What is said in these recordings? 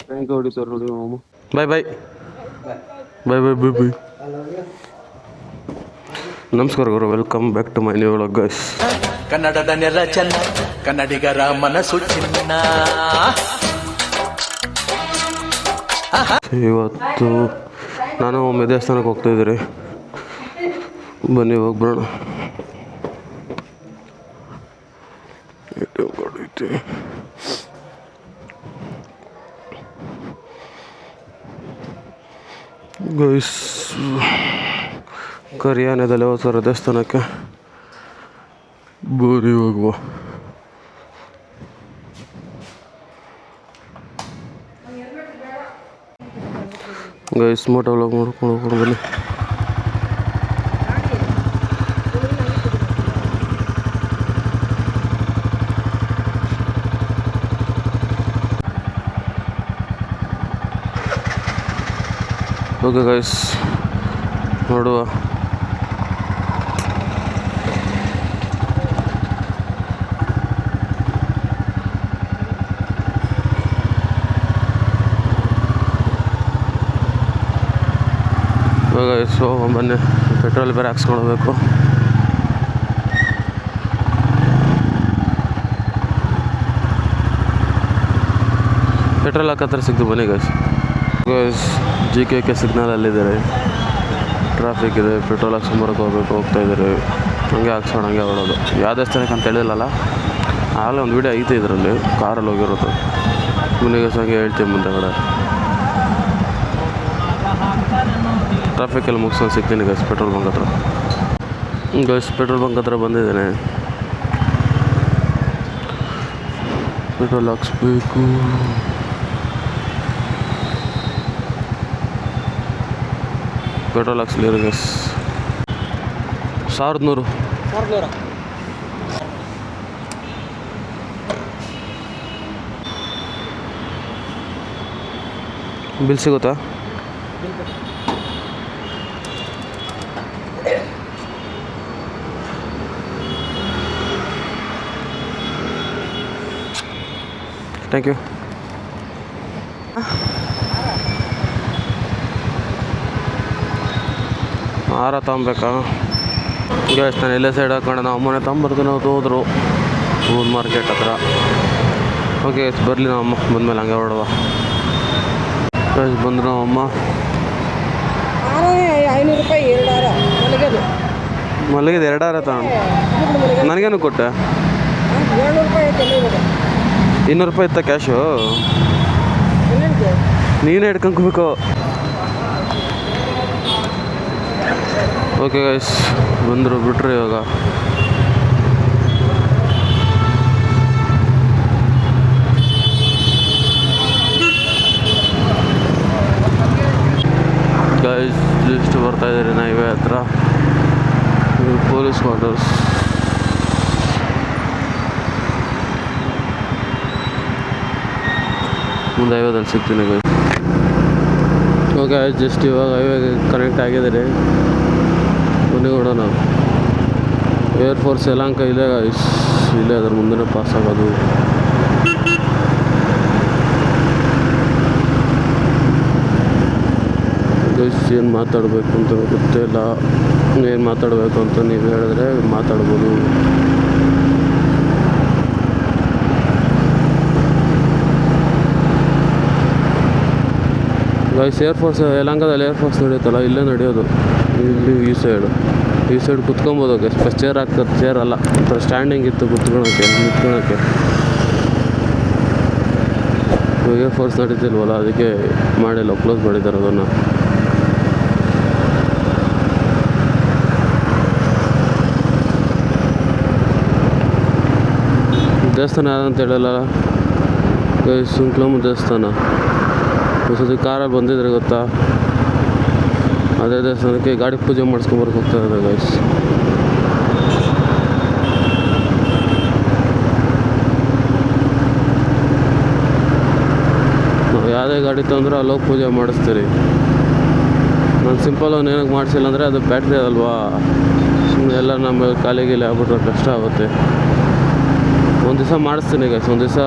Tank ಹೊಡಿತಾರೆ ನೋಡಿ ಮಾಮ. ಬಾಯ್ bye bye bye bye bye. ನಮಸ್ಕಾರ ಗುರು, welcome back to my new vlog guys. ಕನ್ನಡದ ನೆಲ ಚೆನ್ನ, ಕನ್ನಡಿಗರ ಮನಸ್ಸು ಚಿನ್ನ. ಇವತ್ತು ನಾನು ಒಮ್ಮೆ ದೇವಸ್ಥಾನಕ್ಕೆ ಹೋಗ್ತಾಯಿದ್ದೀರಿ, ಬನ್ನಿ ಹೋಗ್ಬಿಡೋಣ. ಗೈಸ್ ಕರಿಯಾನದಲ್ಲಿ ಹೋಗ್ತಾರೆ ದೇವಸ್ಥಾನಕ್ಕೆ, ಬನ್ನಿ ಹೋಗುವ. ಗೈಸ್ ಮೋಟೋ ವ್ಲಾಗ್ ಮಾಡ್ಕೊಂಡು ಹೋಗ್ಕೊಂಡು ಬನ್ನಿ. ಓಕೆ ಗೈಸ್ ನೋಡುವ. ಗೈಸ್ ಬನ್ನಿ, ಪೆಟ್ರೋಲ್ ಬೇರೆ ಹಾಕ್ಸ್ಕೊಳ್ಬೇಕು. ಪೆಟ್ರೋಲ್ ಹಾಕತ್ರ ಸಿಕ್ತು, ಬನ್ನಿ ಗೈಸ್. ಗೈಸ್ JKK ಸಿಗ್ನಲಲ್ಲಿದ್ದಾರೆ, ಟ್ರಾಫಿಕ್ ಇದೆ, ಪೆಟ್ರೋಲ್ ಹಾಕ್ಸ್ಕೊಂಬರಕ್ಕೆ ಹೋಗ್ತಾಯಿದ್ದಾರೆ. ಹಂಗೆ ಹಾಕ್ಸೋಣ, ಹಂಗೆ ಹೊಡೋದು. ಯಾವ ದೇವಸ್ಥಾನಕ್ಕೆ ಅಂತ ಹೇಳಿಲ್ಲಲ್ಲ, ಆಗಲೇ ಒಂದು ವೀಡಿಯೋ ಐತೆ ಇದರಲ್ಲಿ, ಕಾರಲ್ಲಿ ಹೋಗಿರೋದು. ಮನೆಗೆ ಹಂಗೆ ಹೇಳ್ತೀವಿ ಮುಂದೆ ಕಡೆ. ಟ್ರಾಫಿಕಲ್ಲಿ ಮುಗಿಸ್ಕೊಂಡು ಸಿಗ್ತೀನಿ ಗೈಸ್ ಪೆಟ್ರೋಲ್ ಬಂಕ್ ಹತ್ರ. ಗೈಸ್ ಪೆಟ್ರೋಲ್ ಬಂಕ್ ಹತ್ರ ಬಂದಿದ್ದೇನೆ, ಪೆಟ್ರೋಲ್ ಹಾಕ್ಸ್ಬೇಕು. ಪೆಟ್ರೋಲ್ ಹಾಕ್ಸ್ಲಿರಿ ಗೈಸ್. 1100 ಬಿಲ್ ಸಿಗುತ್ತಾ? Thank you. ಹಾರ ತಗೊಬೇಕಾ ಗೈಸ್? ನಾನು ಎಲ್ಲೇ ಸೈಡ್ ಹಾಕೊಂಡು ನಾವು ಅಮ್ಮನೆ ತಗೊಂಬರ್ತೀನಿ. ಅವ್ರು ಹೋದರು ಹೂನ್ ಮಾರ್ಕೆಟ್ ಹತ್ರ. ಓಕೆ ಬರಲಿ, ನಾವು ಅಮ್ಮ ಬಂದಮೇಲೆ ಹಂಗೆ ಹೊರಡುವ. ಗೈಸ್ ಬಂದರು ನಾವು ಅಮ್ಮ. 500 ರೂಪಾಯಿ 2 ಹಾರ ಮಲಗಿದ 2 ಹಾರ ತಗೊಂಡು ನನಗೇನು ಕೊಟ್ಟೆ? 200 ರೂಪಾಯಿ 200 ರೂಪಾಯಿ ಇತ್ತ ಕ್ಯಾಶು? ನೀನೇ ಹಿಡ್ಕೊಂಡ್ಕೋಬೇಕು. ಓಕೆ ಗೈಸ್ ಬಂದರು, ಬಿಟ್ರು ಇವಾಗ. ಗೈಸ್ ಜಸ್ಟ್ ಬರ್ತಾಯಿದ್ದೀರಿ ಹೈವೇ ಹತ್ರ, ಪೊಲೀಸ್ ಕ್ವಾರ್ಟರ್ಸ್. ಮುಂದೆ ಹೈವೇದಲ್ಲಿ ಸಿಗ್ತೀನಿ ಗೈಸ್. ಓಕೆ ಜಸ್ಟ್ ಇವಾಗ ಹೈವೇಗೆ ಕನೆಕ್ಟ್ ಆಗಿದ್ದಾರೆ, ಬನ್ನಿ ಕೊಡೋಣ. ಏರ್ಫೋರ್ಸ್ ಯಲಹಂಕ ಇಲ್ಲೇ ಗೈಸ್, ಇಲ್ಲೇ ಅದ್ರ ಮುಂದೆ ಪಾಸ್ ಆಗೋದು. ಗೈಸ್ ಏನು ಮಾತಾಡಬೇಕು ಅಂತ ಗೊತ್ತಿಲ್ಲ, ಏನು ಮಾತಾಡಬೇಕು ಅಂತ ನೀವು ಹೇಳಿದ್ರೆ ಮಾತಾಡ್ಬೋದು. ಗೈಸ್ ಏರ್ಫೋರ್ಸ್ ಯಲಹಂಕದಲ್ಲಿ ಏರ್ಫೋರ್ಸ್ ನಡೆಯುತ್ತಲ್ಲ, ಇಲ್ಲೇ ನಡೆಯೋದು. ಇಲ್ಲಿ ಈ ಸೈಡ್ ಕುತ್ಕೊಬೋದು ಗೈಸ್. ಫಸ್ಟ್ ಚೇರ್ ಹಾಕ್ತಾರೆ, ಚೇರ್ ಅಲ್ಲ ಒಂಥರ ಸ್ಟ್ಯಾಂಡಿಂಗ್ ಇತ್ತು ನಿಂತ್ಕೊಳಕ್ಕೆ. ಇವಾಗ ಏರ್ಫೋರ್ಸ್ ನಡೀತಿಲ್ವಲ್ಲ, ಅದಕ್ಕೆ ಮಾಡಿಲ್ಲ, ಕ್ಲೋಸ್ ಮಾಡಿದ್ದಾರೆ ಅದನ್ನು. ದೇವಸ್ಥಾನ ಯಾರಂತ ಹೇಳಲ್ಲ ಗೈಸ್, ಸುಂಕ್ಲಮ್ಮ ದೇವಸ್ಥಾನ. ಒಂದ್ಸತಿ ಕಾರಲ್ಲಿ ಬಂದಿದ್ರೆ ಗೊತ್ತಾ, ಅದೇ ದೇವಸ್ಥಾನಕ್ಕೆ ಗಾಡಿ ಪೂಜೆ ಮಾಡಿಸ್ಕೊಂಬರಕ್ಕೆ ಹೋಗ್ತಾ ಇದ್ದಾರೆ ಗೈಸ್. ನಾವು ಯಾವುದೇ ಗಾಡಿ ತೊಗೊಂಡ್ರೆ ಅಲ್ಲೋಗಿ ಪೂಜೆ ಮಾಡಿಸ್ತೀರಿ. ನಾನು ಸಿಂಪಲ್ ಒಂದು ಏನಕ್ಕೆ ಮಾಡಿಸಿಲ್ಲ ಅಂದರೆ ಅದು ಬ್ಯಾಟ್ರಿ ಅಲ್ವಾ, ಸುಮ್ಮನೆ ಎಲ್ಲ ನಮ್ಮ ಕಾಲಿಗೆ ಆಗ್ಬಿಟ್ರೆ ಕಷ್ಟ ಆಗುತ್ತೆ. ಒಂದು ದಿವಸ ಮಾಡಿಸ್ತೀನಿ ಗೈಸ್. ಒಂದು ದಿವಸ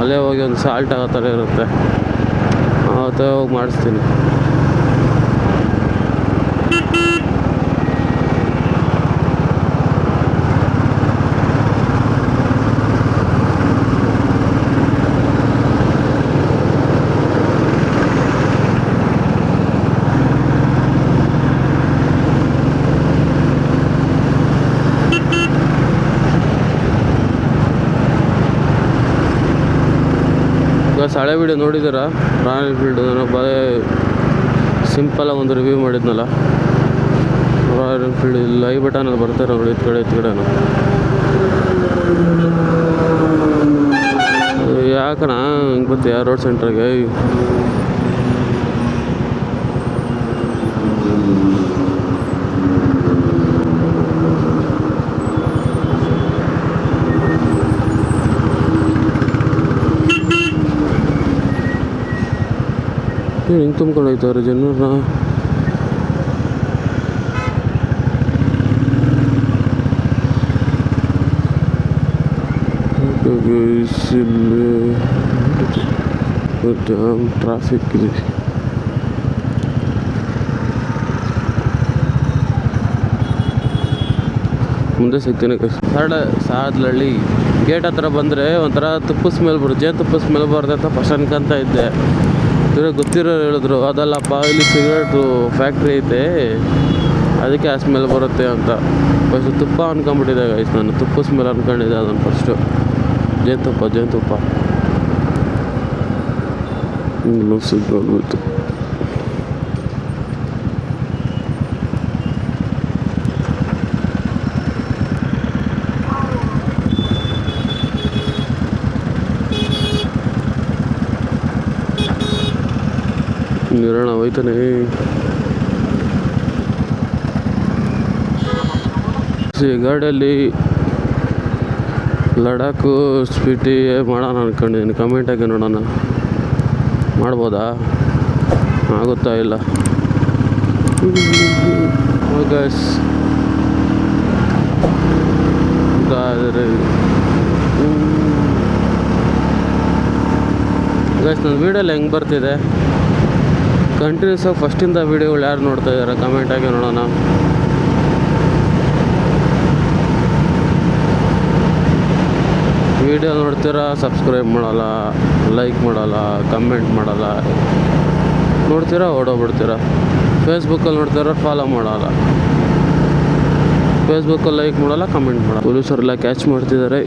ಅಲ್ಲೇ ಹೋಗಿ ಒಂದು ದಿವಸ ಆಲ್ಟ್ ಆಗೋ ಥರ ಇರುತ್ತೆ, ಆವತ್ತೇ ಹೋಗಿ ಮಾಡಿಸ್ತೀನಿ. ಹಳೆ ವಿಡಿಯೋ ನೋಡಿದ್ದೀರಾ ರಾಯಲ್ ಎನ್ಫೀಲ್ಡ್? ನಾನು ಬರೀ ಸಿಂಪಲಾಗಿ ಒಂದು ರಿವ್ಯೂ ಮಾಡಿದ್ನಲ್ಲ ರಾಯಲ್ ಎನ್ಫೀಲ್ಡ್. ಇಲ್ಲಿ ಐ ಬಟನಲ್ಲಿ ಬರ್ತಾರೆ ನೋಡಿ, ಇತ್ತು ಕಡೆನೂ. ಯಾಕಣ ಹಿಂಗೆ ಬರ್ತೀಯ ರೋಡ್ ಸೆಂಟ್ರಿಗೆ? ಹಿಂಗೆ ತುಂಬ್ಕೊಂಡು ಹೋಯ್ತವ್ರೆ ಜನರನ್ನ. ಟ್ರಾಫಿಕ್ ಇದೆ. ಮುಂದೆ ಸಿಗ್ತೀನಿ. ಸಾದ್ಲಹಳ್ಳಿ ಗೇಟ್ ಹತ್ರ ಬಂದರೆ ಒಂಥರ ತುಪ್ಪ ಸ್ಮೆಲ್ ಬರುತ್ತೆ, ಜೇನುತುಪ್ಪ ಸ್ಮೆಲ್ ಬರುತ್ತೆ ಅಂತ ಫಸ್ಟ್ ಅನ್ಕೊಂತ ಇದ್ದೆ. ಇವಾಗ ಗೊತ್ತಿರೋರು ಹೇಳಿದ್ರು ಅದಲ್ಲಪ್ಪ, ಇಲ್ಲಿ ಸಿಗರೇಟು ಫ್ಯಾಕ್ಟ್ರಿ ಐತೆ ಅದಕ್ಕೆ ಆ ಸ್ಮೆಲ್ ಬರುತ್ತೆ ಅಂತ. ಫಸ್ಟು ತುಪ್ಪ ಅನ್ಕೊಂಬಿಟ್ಟಿದ್ದೆ ಗೈಸ್, ನಾನು ತುಪ್ಪ ಸ್ಮೆಲ್ ಅನ್ಕೊಂಡಿದ್ದೆ ಅದನ್ನು ಫಸ್ಟು. ಜೇನುತುಪ್ಪ ಇಲ್ಲೂ ಸಿಗೋದು. ನೀರಣ ಹೋಯ್ತಾನೆ. ಗಾಡಿಯಲ್ಲಿ ಲಡಾಖು ಸ್ಪೀಟಿ ಮಾಡೋಣ ಅನ್ಕೊಂಡಿದ್ದೀನಿ. ಕಮೆಂಟ್ ಹಾಕಿ ನೋಡೋಣ, ಮಾಡ್ಬೋದಾ? ಆಗುತ್ತಾ ಇಲ್ಲ? ಗೈಸ್ ನನ್ನ ವೀಡಿಯೋಲ್ಲಿ ಹೆಂಗೆ ಬರ್ತಿದೆ? ಕಂಟಿನ್ಯೂಸ್ ಆಗಿ ಫಸ್ಟಿಂದ ವೀಡಿಯೋಗಳು ಯಾರು ನೋಡ್ತಾ ಇದ್ದಾರೆ ಕಮೆಂಟ್ ಆಗಿ ನೋಡೋಣ. ವೀಡಿಯೋ ನೋಡ್ತೀರಾ, ಸಬ್ಸ್ಕ್ರೈಬ್ ಮಾಡಲ್ಲ, ಲೈಕ್ ಮಾಡಲ್ಲ, ಕಮೆಂಟ್ ಮಾಡಲ್ಲ, ನೋಡ್ತೀರಾ ಓಡೋಗ್ಬಿಡ್ತೀರಾ. ಫೇಸ್ಬುಕ್ಕಲ್ಲಿ ನೋಡ್ತೀರಾ, ಫಾಲೋ ಮಾಡಲ್ಲ. ಫೇಸ್ಬುಕ್ಕಲ್ಲಿ ಲೈಕ್ ಮಾಡಲ್ಲ, ಕಮೆಂಟ್ ಮಾಡಲ್ಲ. ಪೊಲೀಸರೆಲ್ಲ ಕ್ಯಾಚ್ ಮಾಡ್ತಿದ್ದಾರೆ.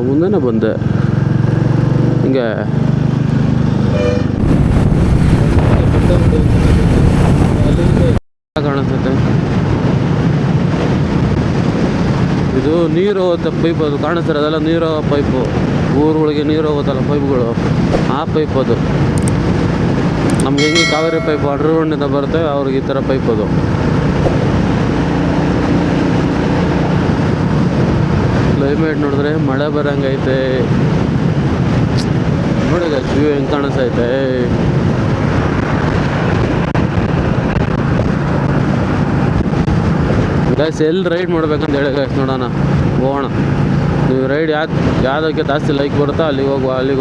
ಮುಂದೆನೇ ಬಂದೆ ಹಿಂಗೆ. ಕಾಣಿಸುತ್ತೆ ಇದು ನೀರು ಹೋಗುತ್ತೆ ಪೈಪ್, ಅದು ಕಾಣಿಸ್ತಾರೆ ಅದೆಲ್ಲ ನೀರು ಹೋಗೋ ಪೈಪು. ಊರುಗಳಿಗೆ ನೀರು ಹೋಗುತ್ತಲ್ಲ ಪೈಪ್ಗಳು, ಆ ಪೈಪ್ ಅದು. ನಮ್ಗೆ ಹೆಂಗೆ ಕಾವೇರಿ ಪೈಪ್ ಅಂಡರ್ಗ್ರೌಂಡಿಂದ ಬರುತ್ತೆ, ಅವ್ರಿಗೆ ಈ ಥರ ಪೈಪ್ ಅದು. ಕ್ಲೈಮೇಟ್ ನೋಡಿದ್ರೆ ಮಳೆ ಬರೋಂಗೈತೆ ನೋಡಿ, ವ್ಯೂ ಹೆಂಗೆ ಕಾಣಿಸ್ತೈತೆ. ಗೈಸ್ ಎಲ್ಲಿ ರೈಡ್ ಮಾಡ್ಬೇಕಂತ ಹೇಳಿ ಗೈಸ್, ನೋಡೋಣ, ಹೋಗೋಣ. ನೀವು ರೈಡ್ ಯಾವುದಕ್ಕೆ ಜಾಸ್ತಿ ಲೈಕ್ ಬರುತ್ತೋ ಅಲ್ಲಿಗೆ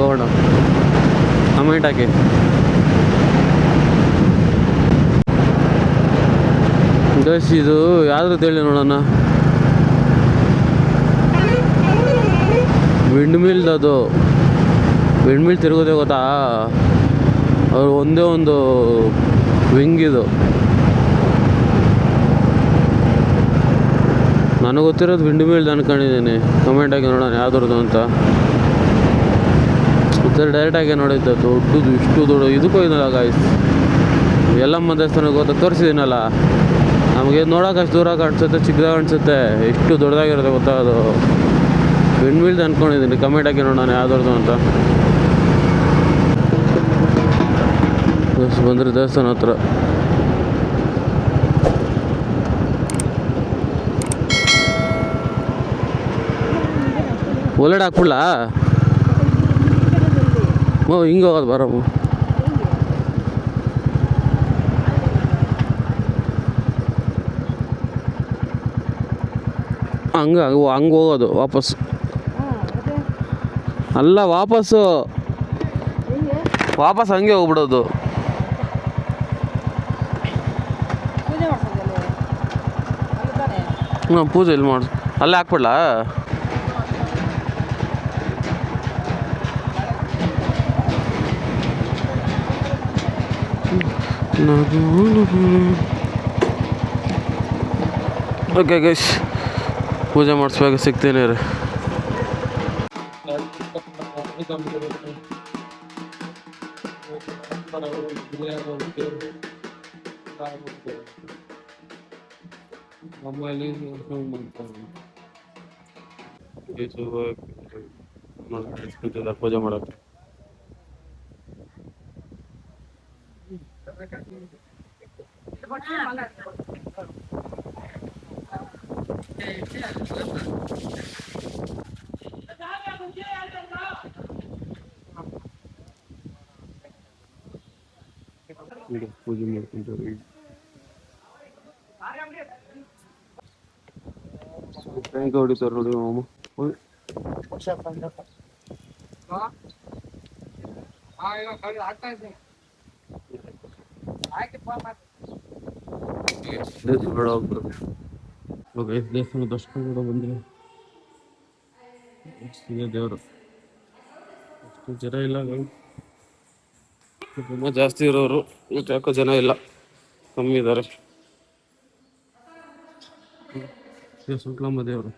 ಹೋಗೋಣ. ಕಮೆಂಟ್ ಹಾಕಿ. ಗೈಸ್ ಇದು ಯಾವ್ದು ಹೇಳಿ ನೋಡೋಣ. ವಿಂಡ್ ಮಿಲ್, ಅದು ವಿಂಡ್ ಮಿಲ್ ತಿರುಗೋದೇ ಗೊತ್ತಾ? ಅವ್ರು ಒಂದೇ ಒಂದು ವಿಂಗ್ ಇದು. ನನಗೆ ಗೊತ್ತಿರೋದು ವಿಂಡ್ ಮಿಲ್ ಅನ್ಕೊಂಡಿದ್ದೀನಿ. ಕಮೆಂಟ್ ಆಗಿ ನೋಡೋಣ ಯಾವ್ದ್ರದ್ದು ಅಂತ. ಡೈರೆಕ್ಟಾಗಿ ನೋಡಿದ್ದೆ, ದೊಡ್ಡದು, ಇಷ್ಟು ದೊಡ್ಡ ಇದಕ್ಕೂ ಇದಲ್ಲ ಗಾಯ್ಸ್. ಎಲ್ಲಮ್ಮ ದೇವಸ್ಥಾನಕ್ಕೆ ಹೋದಾಗ ತೋರಿಸಿದ್ದೀನಲ್ಲ, ನಮಗೆ ನೋಡೋಕೆ ಅಷ್ಟು ದೂರ ಕಾಣಿಸುತ್ತೆ, ಚಿಕ್ಕದಾಗ ಕಾಣಿಸುತ್ತೆ. ಎಷ್ಟು ದೊಡ್ಡದಾಗಿರುತ್ತೆ ಗೊತ್ತಾ ಅದು. ವಿಂಡ್ ಮಿಲ್ ಅಂದ್ಕೊಂಡಿದ್ದೀನಿ. ಕಮೆಂಟ್ ಹಾಕಿ ನೋಡೋಣ ಯಾವ್ದು ಅಂತ. ಬಂದರೆ ದೇವಸ್ಥಾನ ಹತ್ರ ಒಲೆಡ್ ಹಾಕ್ಬಿಡ್ಲ? ಹಿಂಗೆ ಹೋಗೋದು ಬರಮ್ಮ. ಹಂಗೆ ಹಂಗೆ ಹೋಗೋದು ವಾಪಸ್. ಹಾಂ ಮತ್ತೆ ಅಲ್ಲ ವಾಪಸ್ಸು ಹಿಂಗೆ ವಾಪಸ್ ಹಂಗೆ ಹೋಗ್ಬಿಡೋದು. ಪೂಜೆ ಮಾಡ್ಸೋದಲ್ಲಿ ಅಲ್ಲಿ ತಾನೇ. ಹ್ಞೂ ಪೂಜೆ ಇಲ್ಲಿ ಮಾಡಿಸ್ ಅಲ್ಲೇ ಹಾಕ್ಬಿಡ್ಲಾ? ಓಕೆ ಗೈಸ್, ಪೂಜೆ ಮಾಡಿಸ್ಬೇಕು, ಸಿಗ್ತೀನಿ ರೀ. ಪೂಜೆ ಮಾಡಕ್ಕೆ ಪೂಜೆ ಮಾಡ್ಕೊಂತಾರೆ. ಹೆಂಗೆ ಹೊಡಿತಾರೆ ನೋಡಿ ಮಾಮ. ದೇವಸ್ಥಾನ ದರ್ಶನ ಕೂಡ ಬಂದರೆ ದೇವರು ಅಷ್ಟು ಜನ ಇಲ್ಲ. ತುಂಬ ಜಾಸ್ತಿ ಇರೋರು ಇವತ್ತು ಯಾಕೋ ಜನ ಇಲ್ಲ, ಕಮ್ಮಿ ಇದ್ದಾರೆ. ಸುಂಟ್ಲಮ್ಮ ದೇವರು.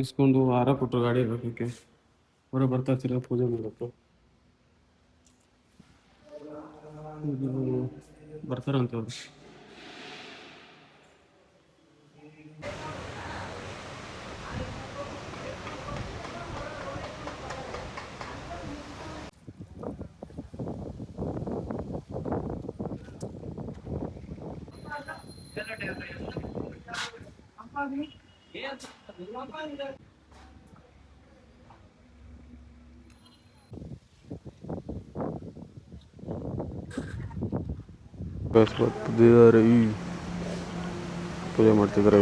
ಇಸ್ಕೊಂಡು ಹಾರ ಕೊಟ್ಟರು ಗಾಡಿ ಇರೋದಕ್ಕೆ ಹೊರ ಬರ್ತಾ ಇರ್ತೀರ ಪೂಜೆ ಮಾಡಬೇಕು. ಬರ್ತಾರಂತ ಅವ್ರು. ಬರ್ತಿದ್ದಾರೆ, ಪೂಜೆ ಮಾಡ್ತಿದ್ದಾರೆ.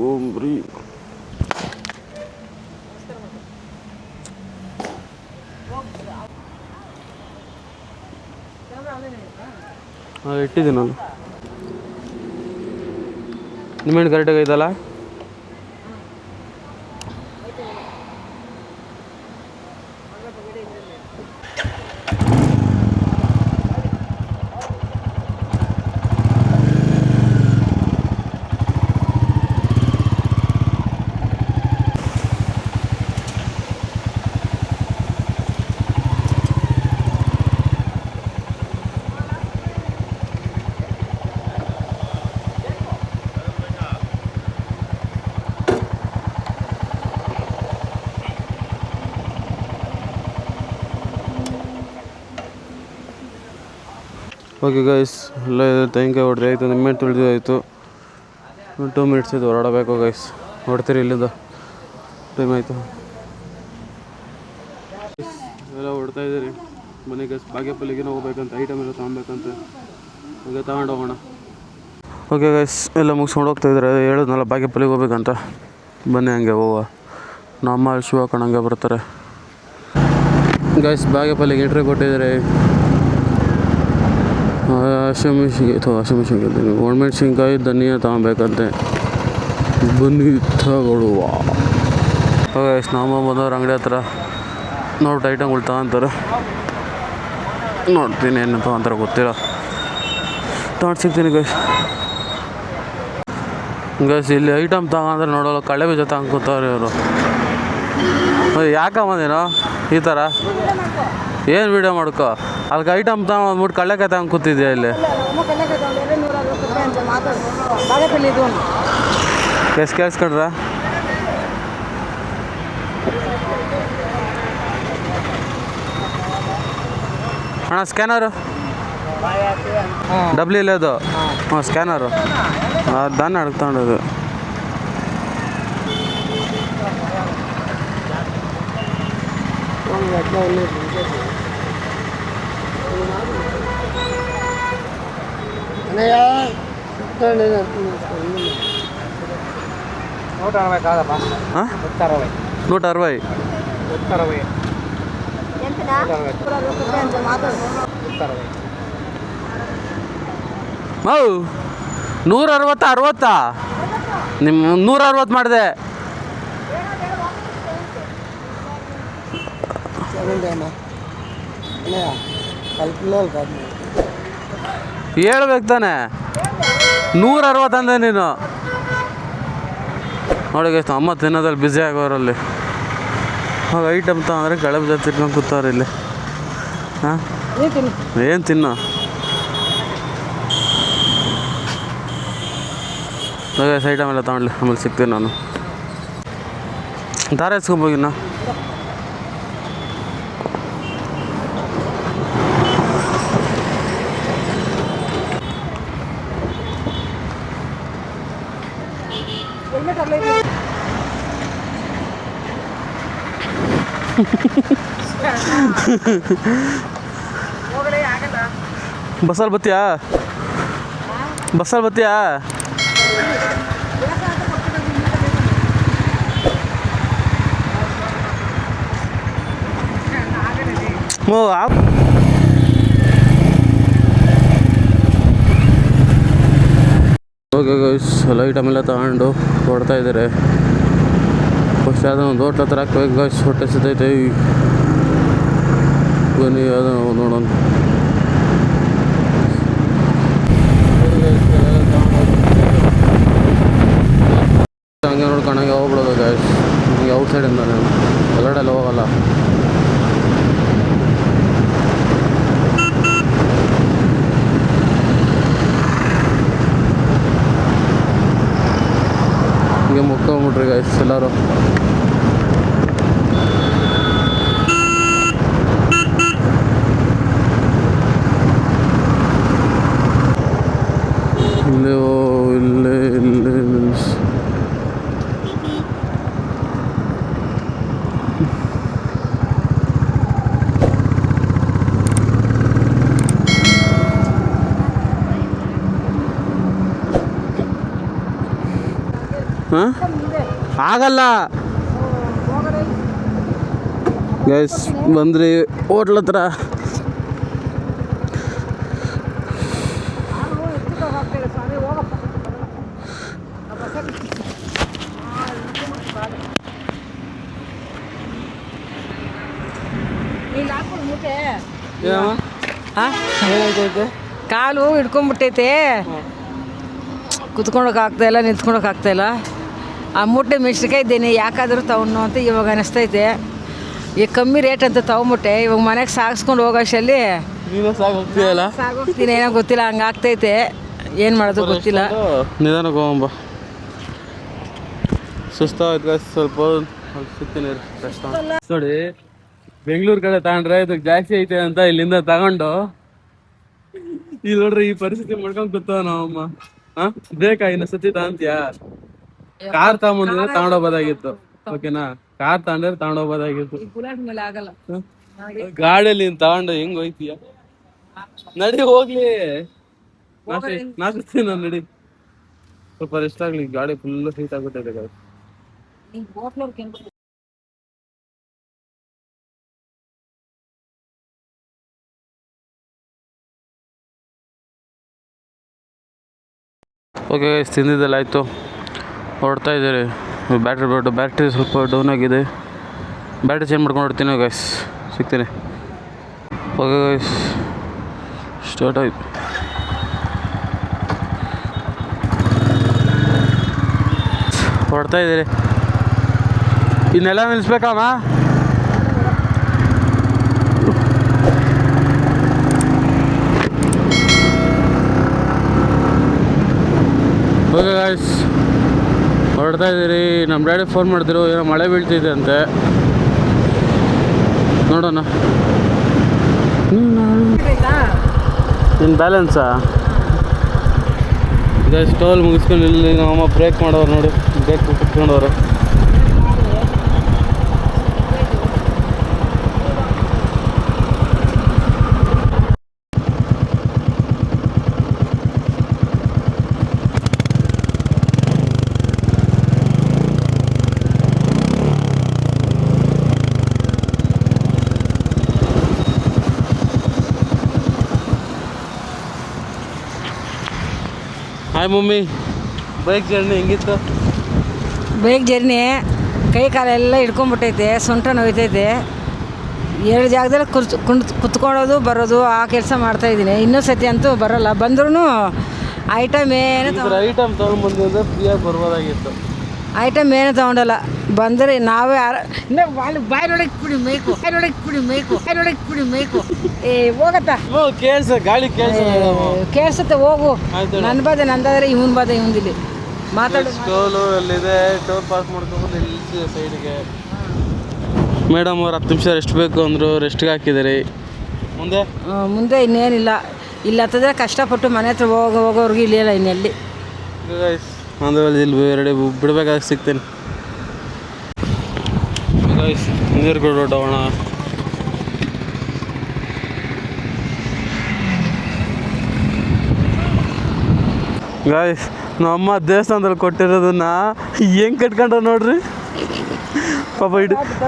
ಓಂ ಬ್ರೀ ಇಟ್ಟಿದ್ದೀನಲ್ಲ. ನಿಮ್ಮೇನು ಕರೆಕ್ಟಾಗಿ ಐತಲ್ಲ? ಓಕೆ ಗೈಸ್, ಎಲ್ಲ ತೆಂಗಿನಕಾಯಿ ಹೊಡೆದು ಆಯಿತು, ನಿಮ್ಮೆಣ್ಣೆ ತುಳಿದು ಆಯಿತು. 2 ಮಿನಿಟ್ಸ್ ಇದು ಹೊರಡಬೇಕು ಗೈಸ್. ಹೊಡ್ತೀರಿ ಇಲ್ಲಿಂದ, ಟೈಮ್ ಆಯಿತು. ಎಲ್ಲ ಹೊಡ್ತಾ ಇದ್ದೀರಿ ಮನೆ ಗೈಸ್. ಬಾಗೇಪಲ್ಲಿಗೆ ಹೋಗ್ಬೇಕಂತ, ಐಟಮ್ ಎಲ್ಲ ತೊಗೊಬೇಕಂತ, ಹಾಗೆ ತಗೊಂಡು ಹೋಗೋಣ. ಓಕೆ ಗೈಸ್, ಎಲ್ಲ ಮುಗಿಸ್ಕೊಂಡು ಹೋಗ್ತಾ ಇದ್ದಾರೆ. ಹೇಳಿದ್ನಲ್ಲ ಬಾಗೇಪಲ್ಲಿಗೆ ಹೋಗ್ಬೇಕಂತ, ಬನ್ನಿ ಹಂಗೆ ಹೋಗುವ. ನಮ್ಮ ಶಿವಕಣ್ಣ ಹಂಗೆ ಬರ್ತಾರೆ ಗೈಸ್. ಬಾಗೇಪಲ್ಲಿಗೆ ಎಂಟ್ರಿ ಕೊಟ್ಟಿದ್ದಾರೆ. ಹಸಿಮೆಣ್ಸಿನ್ಕಾಯಿ ಒಣಮೆಣ್ಸಿನ್ಕಾಯಿ ಧನಿಯಾ ತಗೊಬೇಕಂತೆ. ಬನ್ನಿ ತಗೊಳ್ಳುವ. ಓಕೆ ನಾವು ಬಂದವ್ರ ಅಂಗಡಿ ಹತ್ರ ನೋಡಿ ಐಟಮ್ಗಳು ತಗೊಂತಾರೆ. ನೋಡ್ತೀನಿ ಏನು ತಗೊಂತಾರೆ ಗೊತ್ತಿಲ್ಲ, ತಗೊಂಡು ಸಿಗ್ತೀನಿ ಗೈಸ್. ಗೈಸ್ ಇಲ್ಲಿ ಐಟಮ್ ತಗೊಂಡ್ರೆ ನೋಡೋಲ್ಲ ಕಳೆ ಬೀಜ ತಗೊಂಡ್ಕೊತಾರೆ ಇವರು. ಯಾಕಂಬಂದೇನೋ ಈ ಥರ ಏನು ವೀಡಿಯೋ ಮಾಡ್ಕೊ, ಅಲ್ಲಿಗೆ ಐಟಮ್ ತಗೊಂಡ್ಬಿಟ್ಟು ಕಳ್ಳೆಕಾಯಿ ತಗೊಂಡು ಕೂತಿದ್ಯಾ ಇಲ್ಲಿ. ಕೇಳಿಸ್ಕೊಂಡ್ರ ಅಣ್ಣ ಸ್ಕ್ಯಾನರು ಡಬ್ಲಿ ಇಲ್ಲ ಅದು. ಹಾಂ ಸ್ಕ್ಯಾನರು ಅದನ್ನು ಅಡ್ತೊಂಡದು. ಹಾಂ 160. ಮೌ 160 ನಿಮ್ಮ 160 ಮಾಡಿದೆ. ಹೇಳ್ಬೇಕು ತಾನೆ 160 ಅಂದೆ ನೀನು. ನೋಡಿ ಎಷ್ಟು ಅಮ್ಮ ತಿನ್ನೋದಲ್ಲಿ ಬ್ಯುಸಿ ಆಗೋರಲ್ಲಿ. ಅವಾಗ ಐಟಮ್ ತಗೊಂಡ್ರೆ ಕಳೆ ಬೀಜ ತಿನ್ಕೊಂಡು ಕೂತವ್ರೆ ಇಲ್ಲಿ. ಹಾಂ ಏನು ತಿನ್ನು ಐಟಮ್ ಎಲ್ಲ ತಗೊಳ್ಳಿ, ಆಮೇಲೆ ಸಿಗ್ತೀನಿ ನಾನು. ದಾರ ಎಸ್ಕೊಂಬೋಗಿನ್ನ ಬಸ್ಸಲ್ಲಿ ಬತ್ತೀಯಾ? ಬಸ್ಸಲ್ಲಿ ಬತ್ತೀಯಾ? ಓಕೆ ಗೈಸ್ ಎಲ್ಲ ಐಟಮ್ ಎಲ್ಲ ತಗೊಂಡು ಕೊಡ್ತಾ ಇದ್ದಾರೆ. ಫಸ್ಟ್ ಅದೊಂದು ಹೋಟ್ಲ ಹತ್ರ ಹಾಕ್ಬೇಕು ಗೈಸ್, ಹೊಟ್ಟೆ ಸಿದ್ದೈತೆ. ಬನ್ನಿ ಅದು ನೋಡೋಣ. ಹಂಗೆ ನೋಡ್ಕೊಂಡಂಗೆ ಹೋಗ್ಬಿಡೋದು ಗೈಸ್. ನಿಮಗೆ ಔಟ್ ಸೈಡಿಂದ ಹೊರಗಡೆಲ್ಲ ಹೋಗಲ್ಲ. ಹಿಂಗೆ ಮುಕ್ಕೊಂಬಿಟ್ರಿ ಗೈಸ್ ಎಲ್ಲರೂ. ಇಲ್ಲೇ ಇಲ್ಲೇ ಇಲ್ಲೇ ನಿಲ್ಸಿ. ಹಾಂ ಆಗಲ್ಲ ಗೈಸ್. ಬಂದ್ರಿ ಹೋಟ್ಲ ಹತ್ರ. ಕಾಲು ಹಿಡ್ಕೊಂಡ್ಬಿಟ್ಟೈತೆ, ಕುತ್ಕೊಳಕ್ಕೆ ಆಗ್ತಾಯಿಲ್ಲ, ನಿಂತ್ಕೊಳಕ್ಕೆ ಆಗ್ತಾಯಿಲ್ಲ. ಆ ಮೂಟೆ ಮೆಣಸಿನ್ಕಾಯಿ ಇದ್ದೇನೆ ಯಾಕಾದರೂ ತಗೊಂಡು ಅಂತ ಇವಾಗ ಅನಿಸ್ತೈತೆ. ಈಗ ಕಮ್ಮಿ ರೇಟ್ ಅಂತ ತೊಗೊಂಬಿಟ್ಟೆ. ಇವಾಗ ಮನೆಗೆ ಸಾಗಿಸ್ಕೊಂಡು ಹೋಗೋಷ್ಟಲ್ಲಿ ಸಾಗೋಗ್ತೀಯಲ್ಲ, ಸಾಗೋಗ್ತೀನಿ. ಏನೋ ಗೊತ್ತಿಲ್ಲ, ಹಂಗೆ ಆಗ್ತೈತೆ. ಏನು ಮಾಡೋದು ಗೊತ್ತಿಲ್ಲ. ನಿಧಾನಕ್ಕೆ ಹೋಗಂಬ. ಸುಸ್ತಾಯ್ತು ಸ್ವಲ್ಪ ಸಿಗ್ತೀನಿ ಕಷ್ಟ. ನೋಡಿ ಬೆಂಗಳೂರು ಕಡೆ ತಗೊಂಡ್ರೆ ಇದಕ್ಕೆ ಜಾಸ್ತಿ ಐತೆ ಅಂತ ಇಲ್ಲಿಂದ ತಗೊಂಡು ಇಲ್ಲಿ ನೋಡ್ರಿ ಈ ಪರಿಸ್ಥಿತಿ ಮಾಡ್ಕೊಂಡ್ ಕೂತವ ನಾವಮ್ಮ. ಬೇಕಾ ಇನ್ನು ಸತಿ ತಗೊಂತೀಯಾ? ಕಾರ್ ತಗೊಂಬಂದ್ರೆ ತಗೊಂಡೋಗ್ಬೋದಾಗಿತ್ತು. ಓಕೆನಾ, ಕಾರ್ ತಗೊಂಡ್ರೆ ತಗೊಂಡೋಗ್ಬೋದಾಗಿತ್ತು. ಗಾಡಿಯಲ್ಲಿ ತಗೊಂಡು ಹೆಂಗ್ ಹೋಯ್ತೀಯ? ನಡಿ ಹೋಗ್ಲಿ, ನಾಚಿಸ್ತೀನಿ ನಾನು. ನಡಿ ಸ್ವಲ್ಪ ರೆಸ್ಟ್ ಆಗ್ಲಿ. ಗಾಡಿ ಫುಲ್ ಹೀಟ್ ಆಗ್ಬಿಟ್ಟಿದೆ. ಓಕೆ ತಿಂದಿದ್ದೆಲ್ಲ ಆಯಿತು. ಹೊರಡ್ತಾ ಇದ್ದೀರಿ. ಬ್ಯಾಟ್ರಿ ಸ್ವಲ್ಪ ಡೌನ್ ಆಗಿದೆ. ಬ್ಯಾಟ್ರಿ ಚೇಂಜ್ ಮಾಡ್ಕೊಂಡು ಹೊಡ್ತೀನಿ ಗೈಸ್. ಸಿಗ್ತೀನಿ. ಓಕೆ ಗೈಸ್, ಸ್ಟಾರ್ಟ್ ಆಯ್ತು. ಹೊರಡ್ತಾ ಇದ್ದೀರಿ. ಇನ್ನೆಲ್ಲ ನಿಲ್ಲಿಸ್ಬೇಕಮ್ಮ. ಓಕೆ ಗಾಯ್ಸ್, ಹೊರಡ್ತಾ ಇದ್ದೀರಿ. ನಮ್ಮ ಡ್ಯಾಡಿ ಫೋನ್ ಮಾಡ್ತಿರು, ಏನೋ ಮಳೆ ಬೀಳ್ತಿದೆ ಅಂತೆ. ನೋಡೋಣ. ಇನ್ನು ಬ್ಯಾಲೆನ್ಸಾ ಈಗ ಸ್ಟೋಲ್ ಮುಗಿಸ್ಕೊಂಡು ಇಲ್ಲಿ ನಮ್ಮಮ್ಮ ಬ್ರೇಕ್ ಮಾಡೋರು ನೋಡಿ. ಬ್ರೇಕ್ ಕುತ್ಕೊಂಡವ್ರೆ. ಹಾಯ್ ಮಮ್ಮಿ, ಬೈಕ್ ಜರ್ನಿ ಹೆಂಗಿತ್ತು? ಬೈಕ್ ಜರ್ನಿ ಕೈ ಕಾಲೆಲ್ಲ ಹಿಡ್ಕೊಂಬಿಟ್ಟೈತೆ, ಸೊಂಟ ನೋಯ್ತೈತೆ. 2 ಜಾಗದಲ್ಲಿ ಕುತ್ಕೊಳ್ಳೋದು ಬರೋದು ಆ ಕೆಲಸ ಮಾಡ್ತಾಯಿದ್ದೀನಿ. ಇನ್ನೂ ಸತಿ ಅಂತೂ ಬರೋಲ್ಲ. ಬಂದ್ರೂ ಐಟಮ್ ಏನು ಐಟಮ್ ತೊಗೊಂಡ್ಬಂದಿದ್ರೆ ಫ್ರೀಯಾಗಿ ಬರ್ಬೋದಾಗಿತ್ತು. ಐಟಮ್ ಏನು ತೊಗೊಂಡಲ್ಲ. ಬಂದರೆ ನಾವೇ ಬಾಯ್ನೊಳಗೆ ಬಿಡಿ ಮೇಯ್ಕು ಏ ಹೋಗತ್ತಾ ಗಾಳಿ ಕೇಳಿಸುತ್ತೆ. ಹೋಗು. ನನ್ನ ಬಾಧೆ ನಂದಾದರೆ ಇವನ್ ಬಾಧೆ ಇವಂದಿಲ್ಲಿ ಮಾತಾಡೋ. ಟೋಲು ಎಲ್ಲಿದೆ? ಟೋಲ್ ಪಾಸ್ ಮಾಡ್ಕೊಂಡು ನಿಲ್ಲಿಸಿದೆ ಸೈಡ್ಗೆ. ಮೇಡಮ್ ಅವ್ರು 10 ನಿಮಿಷ ರೆಸ್ಟ್ ಬೇಕು ಅಂದರು. ರೆಸ್ಟ್ಗೆ ಹಾಕಿದ್ದೀರಿ. ಮುಂದೆ ಇನ್ನೇನಿಲ್ಲ. ಇಲ್ಲಿ ಹತ್ತಿದ್ರೆ ಕಷ್ಟಪಟ್ಟು ಮನೆ ಹತ್ರ ಹೋಗೋವ್ರಿಗೆ ಇಲ್ಲಿಲ್ಲ ಇನ್ನೆಲ್ಲಿ. ಅಂದರೆ ಇಲ್ಲಿ ರೆಡಿ ಬಿಡಬೇಕಾಗಿ ಸಿಗ್ತೀನಿ ಗೈಸ್. ನೀರು ಹೊಡೋಣ. ಗಾಯ್ಸ್, ನಮ್ಮಮ್ಮ ದೇವಸ್ಥಾನದಲ್ಲಿ ಕೊಟ್ಟಿರೋದನ್ನ ಹೆಂಗೆ ಕಟ್ಕೊಂಡ್ರೆ ನೋಡ್ರಿ ಪಾಪ.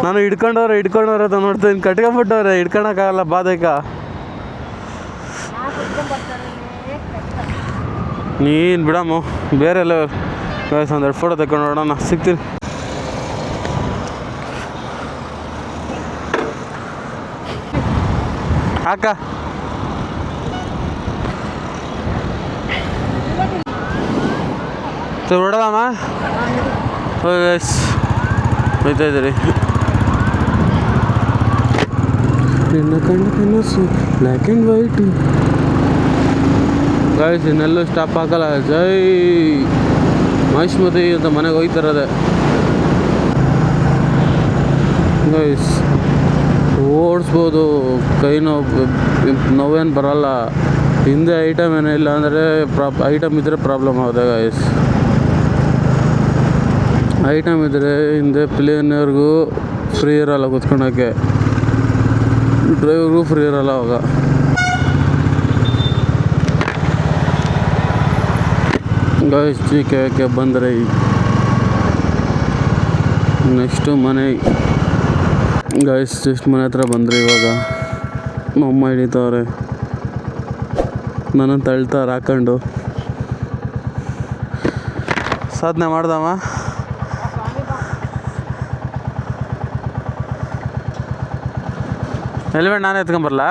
ನಾನು ಹಿಡ್ಕೊಂಡವ್ರೆ ಅಂತ ನೋಡ್ತೀನಿ. ಕಟ್ಕೊಂಡ್ಬಿಟ್ಟವ್ರೆ, ಹಿಡ್ಕೊಳಕ್ಕಾಗಲ್ಲ ಬಾಧಕ. ನೀನು ಬಿಡಮ್ಮ, ಬೇರೆ ಎಲ್ಲ ಗಾಯ್ಸ್. 1 ಫೋಟೋ ತಗೊಂಡು ನೋಡೋಣ. ಸಿಗ್ತೀನಿ. ಅಕ್ಕ ಹೊಡೋದಮ್ಮ. ಗೈಸ್ ಹೋಯ್ತಾ ಇದ್ದೀರಿ. ನಿನ್ನ ಕಣ್ಣು ಕನಸು ಬ್ಲ್ಯಾಕ್ ಆ್ಯಂಡ್ ವೈಟು. ಗಾಯ್ಸ್, ಇನ್ನೆಲ್ಲೂ ಸ್ಟಾಪ್ ಹಾಕಲ್ಲ. ಜೈ ಮಹಿಷ್ಮತಿ ಅಂತ ಮನೆಗೆ ಹೋಗ್ತಿರೋದೆ ಗೈಸ್. ಓಡಿಸ್ಬೋದು, ಕೈ ನೋವೇನು ಬರಲ್ಲ. ಹಿಂದೆ ಐಟಮ್ ಏನೂ ಇಲ್ಲ ಅಂದರೆ ಐಟಮ್ ಇದ್ದರೆ ಪ್ರಾಬ್ಲಮ್ ಆಗುತ್ತೆ ಗೈಸ್. ಐಟಮ್ ಇದ್ದರೆ ಹಿಂದೆ ಪ್ಲೇನರ್ಗೂ ಫ್ರೀ ಇರೋಲ್ಲ ಕೂತ್ಕೊಳಕ್ಕೆ, ಡ್ರೈವರ್ಗೂ ಫ್ರೀ ಇರೋಲ್ಲ ಅವಾಗ. ಗೈಸ್, ಕೆ ಬಂದರೆ ನೆಕ್ಸ್ಟು ಮನೆ. ಗೈಸ್, ಜಸ್ಟ್ ಮನೆ ಹತ್ರ ಬಂದರೆ ಇವಾಗ ನಮ್ಮಮ್ಮ ಹಿಡಿತವ್ರೆ. ನನ್ನನ್ನು ತಳ್ತಾರೆ ಹಾಕೊಂಡು. ಸಾಧನೆ ಮಾಡ್ದಮ್ಮ. ಹೆಲ್ಮೆಟ್ ನಾನೇ ಎತ್ಕೊಂಬರಲ್ಲ?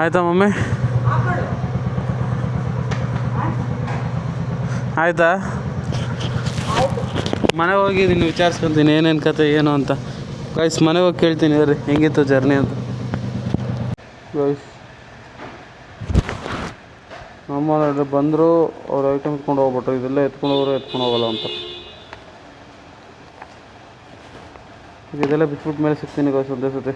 ಆಯಿತಾ ಮಮ್ಮಿ? ಆಯಿತಾ? ಮನೆಗೆ ಹೋಗಿ ನೀನು ವಿಚಾರಿಸ್ಕೊತೀನಿ ಏನೇನು ಕತೆ ಏನು ಅಂತ. ಗೈಸ್, ಮನೆಗೆ ಹೋಗಿ ಕೇಳ್ತೀನಿ ರೀ ಹೆಂಗಿತ್ತು ಜರ್ನಿ ಅಂತ. ಗೈಸ್, ನಮ್ಮ ಬಂದರು, ಅವ್ರು ಐಟಮ್ ಎತ್ಕೊಂಡು ಹೋಗ್ಬಿಟ್ರು. ಇದೆಲ್ಲ ಎತ್ಕೊಂಡು ಹೋಗಲ್ಲ ಅಂತ. ಇದೆಲ್ಲ ಬಿಟ್ಬಿಟ್ಟು ಮೇಲೆ ಸಿಗ್ತೀನಿ ಗಾಯ್ಸ್ ಒಂದೇ ಸತಿ.